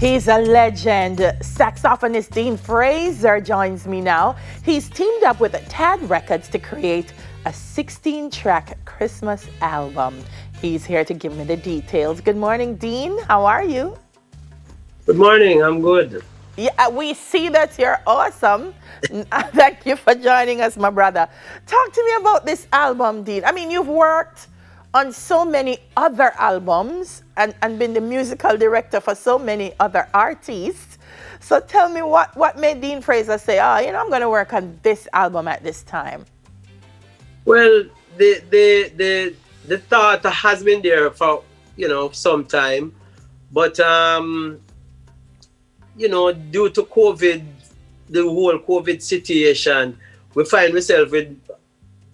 He's a legend. Saxophonist Dean Fraser joins me now. He's teamed up with Tad Records to create a 16-track Christmas album. He's here to give me the details. Good morning, Dean. How are you? Good morning. I'm good. Yeah, we see that you're awesome. Thank you for joining us, my brother. Talk to me about this album, Dean. I mean, you've worked on so many other albums and been the musical director for so many other artists. So tell me what made Dean Fraser say, I'm going to work on this album at this time. Well, the thought has been there for some time, but due to COVID, the whole COVID situation, we find ourselves with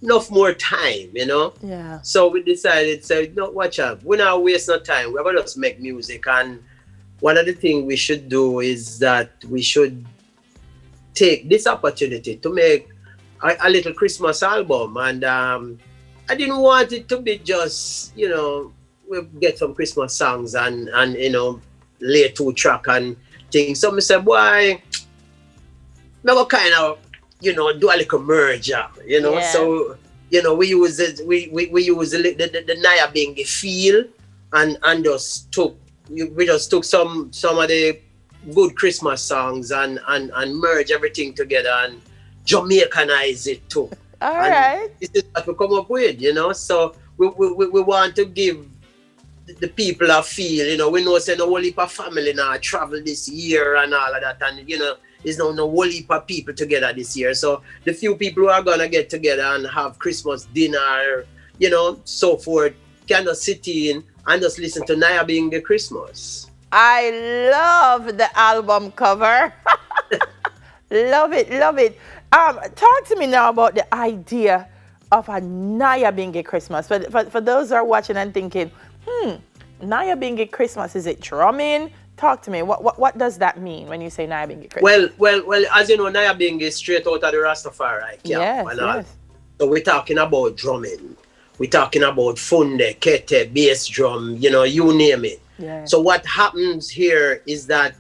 enough more time, Yeah. So we decided, no, watch out. We're not wasting no time. We're gonna just make music, and one of the things we should do is that we should take this opportunity to make a little Christmas album. And I didn't want it to be just, we get some Christmas songs and lay 2 track and things. So I said, boy, never kind of, do a little merger, Yeah. So, we use it, we use the Nyabinghi feel and just we just took some of the good Christmas songs and merge everything together and Jamaicanize it too. All And right. this is what we come up with, So we want to give the people a feel, we know say no whole heap of family now travel this year and all of that, and there's no whole heap of people together this year. So the few people who are gonna get together and have Christmas dinner, so forth, can just sit in and just listen to Nyabinghi Christmas. I love the album cover. Love it, love it. Talk to me now about the idea of a Nyabinghi Christmas. For those who are watching and thinking, Nyabinghi Christmas, is it drumming? Talk to me. What does that mean when you say Nyabinghi Christmas? Well, as you know, Nyabinghi is straight out of the Rastafari camp. Yes, And all. yes. So we're talking about drumming. We're talking about funde, kete, bass drum, you name it. Yeah. So what happens here is that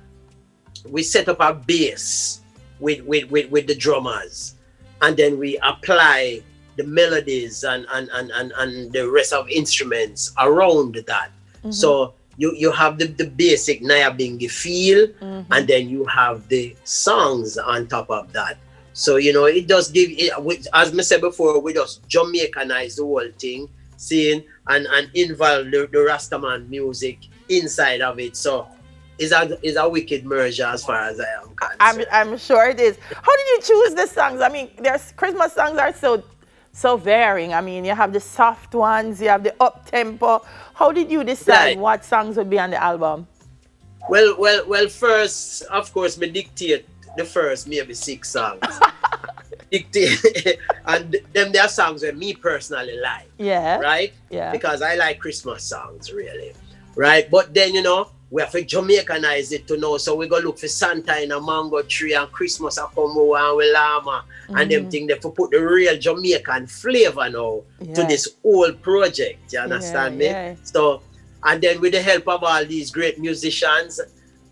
we set up a base with the drummers, and then we apply the melodies and the rest of instruments around that. Mm-hmm. So you have the basic Nyabinghi feel, Mm-hmm. and then you have the songs on top of that. So it does give it, as I said before, we just Jamaicanize the whole thing, seeing and involve the Rastaman music inside of it. So it's a wicked merger as far as I am concerned. I'm sure it is. How did you choose the songs? I mean, there's Christmas songs are so varying. I mean, you have the soft ones, you have the up tempo. How did you decide Right. what songs would be on the album? Well. First, of course, me dictate the first maybe 6 songs. Dictate, and them there are songs that me personally like. Yeah. Right? Yeah. Because I like Christmas songs, really. Right? But then, we have to Jamaicanize it to know. So we go look for Santa in a mango tree and Christmas a come over and we llama and them thing. They have to put the real Jamaican flavor now to Yeah. this whole project. You understand me? Yeah. So, and then with the help of all these great musicians,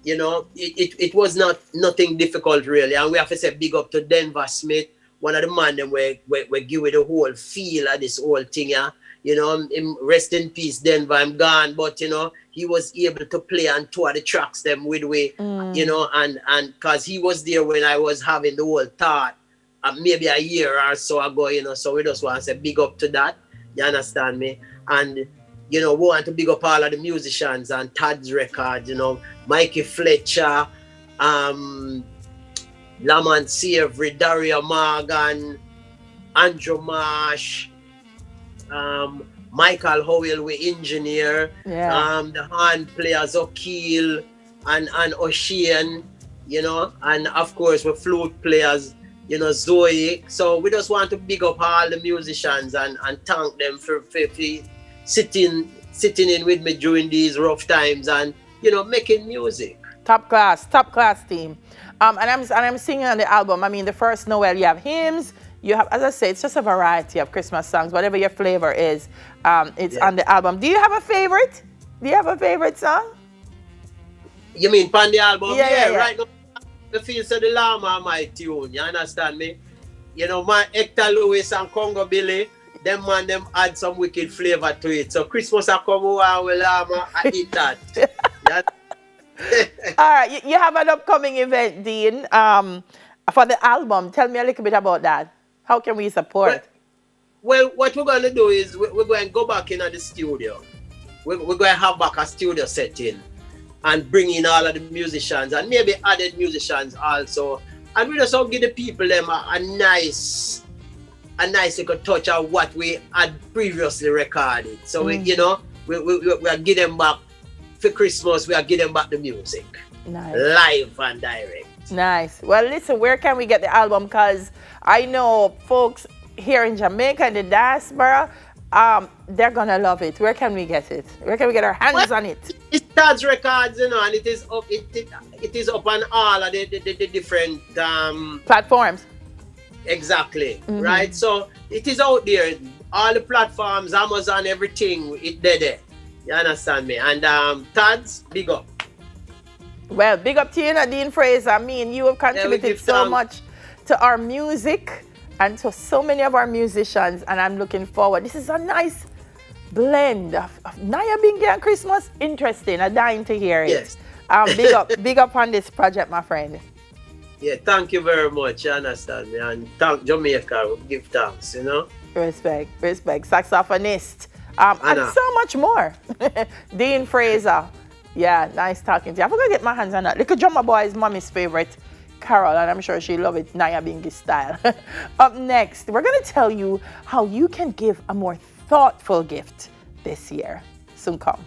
it was nothing difficult really. And we have to say big up to Denver Smith, one of the man them we give it the whole feel of this whole thing, yeah. Him rest in peace, Denver, I'm gone, but he was able to play on 2 of the tracks them with we, and because he was there when I was having the whole thought, maybe a year or so ago, so we just want to say big up to that, you understand me? And we want to big up all of the musicians and Tad's record, Mikey Fletcher, Lamont Savory, Dario Morgan, Andrew Marsh, Michael Howell, we engineer, Yeah. the hand players O'Keel and O'Shane, and of course we flute players, Zoe. So we just want to big up all the musicians and thank them for sitting in with me during these rough times and making music. Top class team. And I'm singing on the album. I mean, the first Noel, you have hymns, you have, as I say, it's just a variety of Christmas songs, whatever your flavor is, it's on the album. Do you have a favorite? Do you have a favorite song? You mean pan the album? Yeah, yeah, Yeah, yeah. right now the feel so the llama my tune, you understand me? You know, my Hector Lewis and Congo Billy, them man them add some wicked flavor to it. So Christmas I come over with llama, I eat that. Yeah. All right, you have an upcoming event, Dean, for the album. Tell me a little bit about that. How can we well, support? well, what we're going to do is we're going to go back in at the studio. We're going to have back a studio setting and bring in all of the musicians and maybe added musicians also. And we just want to give the people them a nice little touch of what we had previously recorded. So we, you know, we are give them back for Christmas. We are give them back the music, Nice. live and direct. Nice. Well, listen, where can we get the album? Because I know folks here in Jamaica, in the diaspora, they're going to love it. Where can we get it? Where can we get our hands on it? It starts records, you know, and it is up. It is up on all of the different Platforms. exactly, right. So it is out there, all the platforms, Amazon, everything. It there. You understand me? And Tads, big up. Well, big up to you, Nadine Fraser. I mean, you have contributed give so thanks. much to our music and to so many of our musicians, and I'm looking forward. This is a nice blend of Nyabinghi and Christmas. Interesting. I'm dying to hear it. Yes. Big up on this project, my friend. Yeah, thank you very much. You understand me? And thank Jamaica. Give thanks, you know. Respect. Saxophonist. And Anna. so much more. Dean Fraser. Yeah, nice talking to you. I forgot to get my hands on that. Little drummer boy is mommy's favorite, Carol, and I'm sure she loves it, Nyabinghi style. Up next, we're going to tell you how you can give a more thoughtful gift this year. Soon come.